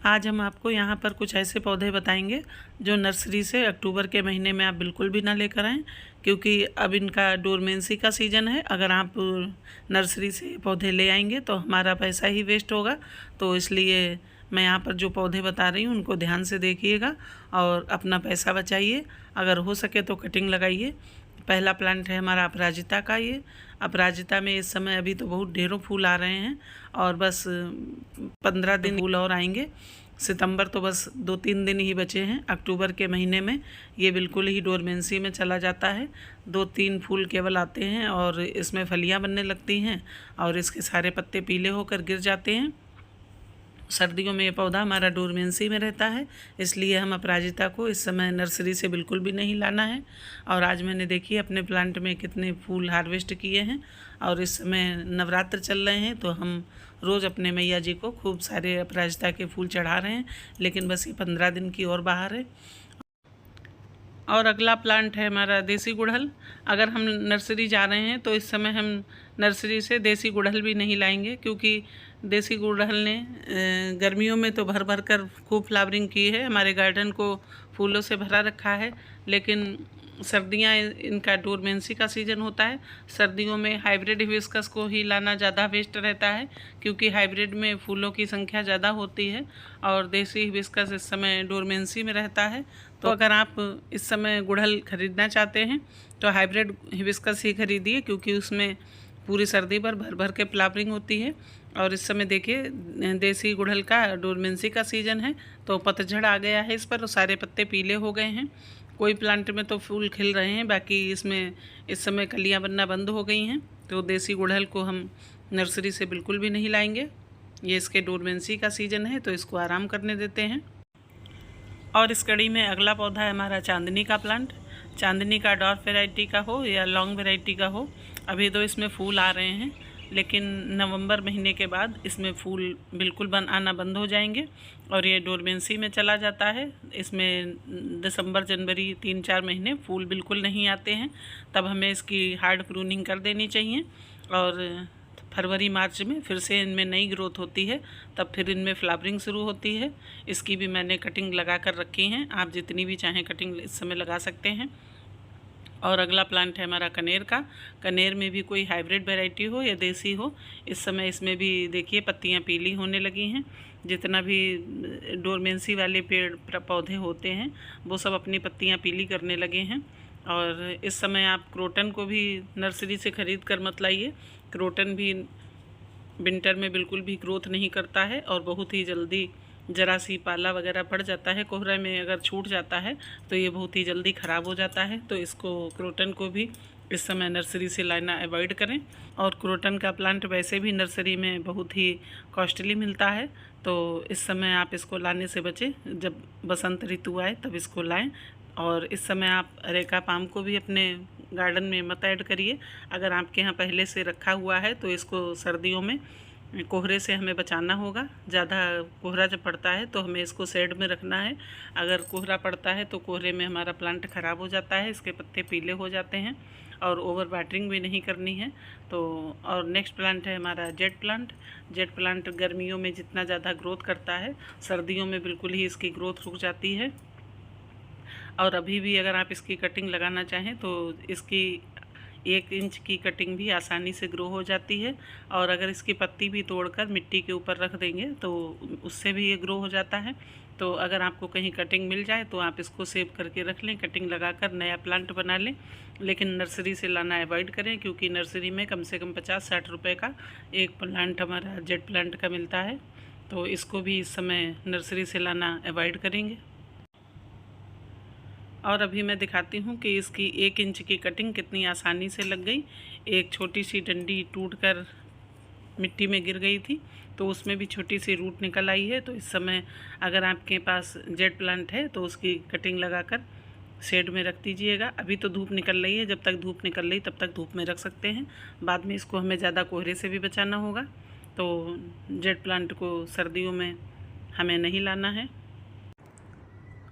आज हम आपको यहाँ पर कुछ ऐसे पौधे बताएंगे जो नर्सरी से अक्टूबर के महीने में आप बिल्कुल भी ना लेकर आएँ, क्योंकि अब इनका डोरमेंसी का सीज़न है। अगर आप नर्सरी से पौधे ले आएंगे तो हमारा पैसा ही वेस्ट होगा। तो इसलिए मैं यहाँ पर जो पौधे बता रही हूँ उनको ध्यान से देखिएगा और अपना पैसा बचाइए। अगर हो सके तो कटिंग लगाइए। पहला प्लांट है हमारा अपराजिता का। ये अपराजिता में इस समय अभी तो बहुत ढेरों फूल आ रहे हैं और बस 15 दिन फूल और आएंगे। सितंबर तो बस 2-3 दिन ही बचे हैं। अक्टूबर के महीने में ये बिल्कुल ही डोरमेंसी में चला जाता है। 2-3 फूल केवल आते हैं और इसमें फलियां बनने लगती हैं और इसके सारे पत्ते पीले होकर गिर जाते हैं। सर्दियों में ये पौधा हमारा डोरमेंसी में रहता है, इसलिए हम अपराजिता को इस समय नर्सरी से बिल्कुल भी नहीं लाना है। और आज मैंने देखिए अपने प्लांट में कितने फूल हार्वेस्ट किए हैं और इस समय नवरात्र चल रहे हैं तो हम रोज़ अपने मैया जी को खूब सारे अपराजिता के फूल चढ़ा रहे हैं। लेकिन बस ये 15 दिन की और बाहर है। और अगला प्लांट है हमारा देसी गुड़हल। अगर हम नर्सरी जा रहे हैं तो इस समय हम नर्सरी से देसी गुड़हल भी नहीं लाएंगे, क्योंकि देसी गुड़हल ने गर्मियों में तो भर भर कर खूब फ्लावरिंग की है, हमारे गार्डन को फूलों से भरा रखा है। लेकिन सर्दियां इनका डोरमेंसी का सीज़न होता है। सर्दियों में हाइब्रिड हिबिस्कस को ही लाना ज़्यादा बेस्ट रहता है, क्योंकि हाइब्रिड में फूलों की संख्या ज़्यादा होती है और देसी हिबिस्कस इस समय डोरमेंसी में रहता है। तो अगर आप इस समय गुड़हल ख़रीदना चाहते हैं तो हाइब्रिड हिबिस्कस ही खरीदिए, क्योंकि उसमें पूरी सर्दी भर भर भर के फ्लावरिंग होती है। और इस समय देखिए देसी गुड़हल का डोरमेंसी का सीज़न है तो पतझड़ आ गया है इस पर, सारे पत्ते पीले हो गए हैं। कोई प्लांट में तो फूल खिल रहे हैं, बाकी इसमें इस समय कलियां बनना बंद हो गई हैं। तो देसी गुड़हल को हम नर्सरी से बिल्कुल भी नहीं लाएंगे। ये इसके डोरमेंसी का सीज़न है तो इसको आराम करने देते हैं। और इस कड़ी में अगला पौधा है हमारा चांदनी का प्लांट। चांदनी का डॉर्फ वैरायटी का हो या लॉन्ग वैरायटी का हो, अभी तो इसमें फूल आ रहे हैं, लेकिन नवंबर महीने के बाद इसमें फूल बिल्कुल आना बंद हो जाएंगे और ये डोरमेंसी में चला जाता है। इसमें दिसंबर जनवरी 3-4 महीने फूल बिल्कुल नहीं आते हैं। तब हमें इसकी हार्ड प्रूनिंग कर देनी चाहिए और फरवरी मार्च में फिर से इनमें नई ग्रोथ होती है, तब फिर इनमें फ्लावरिंग शुरू होती है। इसकी भी मैंने कटिंग लगा कर रखी हैं, आप जितनी भी चाहें कटिंग इस समय लगा सकते हैं। और अगला प्लांट है हमारा कनेर का। कनेर में भी कोई हाइब्रिड वैरायटी हो या देसी हो, इस समय इसमें भी देखिए पत्तियां पीली होने लगी हैं। जितना भी डोरमेंसी वाले पेड़ पौधे होते हैं वो सब अपनी पत्तियां पीली करने लगे हैं। और इस समय आप क्रोटन को भी नर्सरी से ख़रीद कर मत लाइए। क्रोटन भी विंटर में बिल्कुल भी ग्रोथ नहीं करता है और बहुत ही जल्दी जरा सी पाला वगैरह पड़ जाता है, कोहरे में अगर छूट जाता है तो ये बहुत ही जल्दी ख़राब हो जाता है। तो इसको क्रोटन को भी इस समय नर्सरी से लाना अवॉइड करें। और क्रोटन का प्लांट वैसे भी नर्सरी में बहुत ही कॉस्टली मिलता है, तो इस समय आप इसको लाने से बचें। जब बसंत ऋतु आए तब इसको लाएं। और इस समय आप अरेका पाम को भी अपने गार्डन में मत ऐड करिए। अगर आपके यहाँ पहले से रखा हुआ है तो इसको सर्दियों में कोहरे से हमें बचाना होगा। ज़्यादा कोहरा जब पड़ता है तो हमें इसको शेड में रखना है। अगर कोहरा पड़ता है तो कोहरे में हमारा प्लांट ख़राब हो जाता है, इसके पत्ते पीले हो जाते हैं। और ओवर वाटरिंग भी नहीं करनी है। तो और नेक्स्ट प्लांट है हमारा जेट प्लांट। जेट प्लांट गर्मियों में जितना ज़्यादा ग्रोथ करता है, सर्दियों में बिल्कुल ही इसकी ग्रोथ रुक जाती है। और अभी भी अगर आप इसकी कटिंग लगाना चाहें तो इसकी 1 इंच की कटिंग भी आसानी से ग्रो हो जाती है। और अगर इसकी पत्ती भी तोड़कर मिट्टी के ऊपर रख देंगे तो उससे भी ये ग्रो हो जाता है। तो अगर आपको कहीं कटिंग मिल जाए तो आप इसको सेव करके रख लें, कटिंग लगाकर नया प्लांट बना लें। लेकिन नर्सरी से लाना अवॉइड करें, क्योंकि नर्सरी में कम से कम 50-60 रुपये का एक प्लांट हमारा जेट प्लांट का मिलता है। तो इसको भी इस समय नर्सरी से लाना अवॉइड करेंगे। और अभी मैं दिखाती हूँ कि इसकी 1 इंच की कटिंग कितनी आसानी से लग गई। एक छोटी सी डंडी टूटकर मिट्टी में गिर गई थी तो उसमें भी छोटी सी रूट निकल आई है। तो इस समय अगर आपके पास जेट प्लांट है तो उसकी कटिंग लगाकर शेड में रख दीजिएगा। अभी तो धूप निकल रही है, जब तक धूप निकल रही तब तक धूप में रख सकते हैं। बाद में इसको हमें ज़्यादा कोहरे से भी बचाना होगा, तो जेट प्लांट को सर्दियों में हमें नहीं लाना है।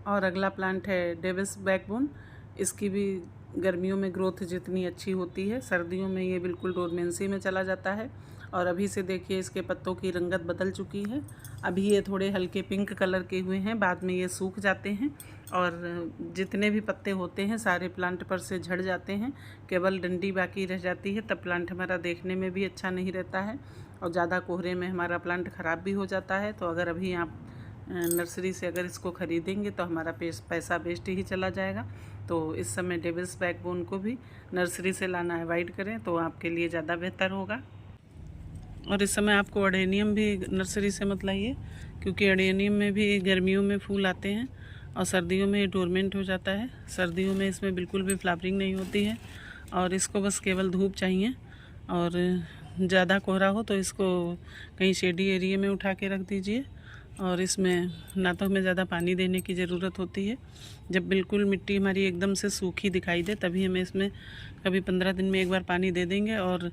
और अगला प्लांट है डेविस बैकबोन। इसकी भी गर्मियों में ग्रोथ जितनी अच्छी होती है, सर्दियों में ये बिल्कुल डोरमेंसी में चला जाता है। और अभी से देखिए इसके पत्तों की रंगत बदल चुकी है अभी ये थोड़े हल्के पिंक कलर के हुए हैं, बाद में ये सूख जाते हैं और जितने भी पत्ते होते हैं सारे प्लांट पर से झड़ जाते हैं, केवल डंडी बाकी रह जाती है। तब प्लांट हमारा देखने में भी अच्छा नहीं रहता है और ज़्यादा कोहरे में हमारा प्लांट ख़राब भी हो जाता है। तो अगर अभी आप नर्सरी से अगर इसको ख़रीदेंगे तो हमारा पैसा वेस्ट ही चला जाएगा। तो इस समय डेविल्स बैकबोन को भी नर्सरी से लाना अवॉइड करें तो आपके लिए ज़्यादा बेहतर होगा। और इस समय आपको अडेनियम भी नर्सरी से मत लाइए, क्योंकि अडेनियम में भी गर्मियों में फूल आते हैं और सर्दियों में डोरमेंट हो जाता है। सर्दियों में इसमें बिल्कुल भी फ्लावरिंग नहीं होती है और इसको बस केवल धूप चाहिए। और ज़्यादा कोहरा हो तो इसको कहीं शेडी एरिया में उठा के रख दीजिए। और इसमें ना तो हमें ज़्यादा पानी देने की ज़रूरत होती है। जब बिल्कुल मिट्टी हमारी एकदम से सूखी दिखाई दे तभी हमें इसमें कभी 15 दिन में एक बार पानी दे देंगे, और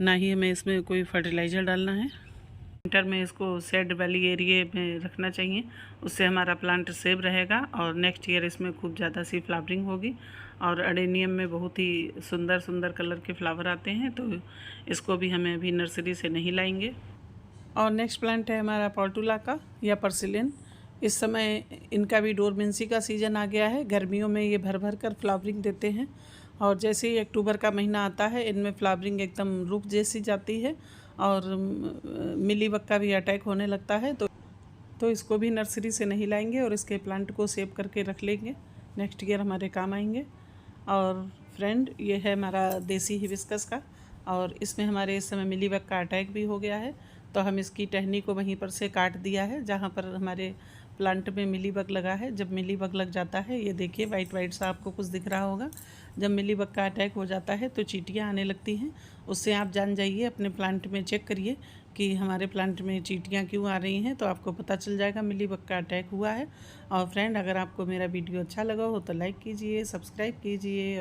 ना ही हमें इसमें कोई फर्टिलाइज़र डालना है। विंटर में इसको शेड वाली एरिया में रखना चाहिए, उससे हमारा प्लांट सेव रहेगा और नेक्स्ट ईयर इसमें खूब ज़्यादा सी फ्लावरिंग होगी। और अडेनियम में बहुत ही सुंदर सुंदर कलर के फ्लावर आते हैं, तो इसको भी हमें अभी नर्सरी से नहीं लाएंगे। और नेक्स्ट प्लांट है हमारा पोर्टुला का या पर्सिलियन। इस समय इनका भी डोरमेंसी का सीज़न आ गया है। गर्मियों में ये भर भर कर फ्लावरिंग देते हैं और जैसे ही अक्टूबर का महीना आता है इनमें फ्लावरिंग एकदम रुक जैसी जाती है और मिलीबग का भी अटैक होने लगता है। तो इसको भी नर्सरी से नहीं लाएंगे और इसके प्लांट को सेव करके रख लेंगे, नेक्स्ट ईयर हमारे काम आएंगे। और फ्रेंड, ये है हमारा देसी हिबिस्कस का, और इसमें हमारे इस समय मिलीबग का अटैक भी हो गया है। तो हम इसकी टहनी को वहीं पर से काट दिया है जहाँ पर हमारे प्लांट में मिलीबग लगा है। जब मिलीबग लग जाता है, ये देखिए वाइट वाइट सा आपको कुछ दिख रहा होगा, जब मिलीबग का अटैक हो जाता है तो चींटियाँ आने लगती हैं। उससे आप जान जाइए, अपने प्लांट में चेक करिए कि हमारे प्लांट में चींटियाँ क्यों आ रही हैं, तो आपको पता चल जाएगा मिलीबग का अटैक हुआ है। और फ्रेंड, अगर आपको मेरा वीडियो अच्छा लगा हो तो लाइक कीजिए, सब्सक्राइब कीजिए।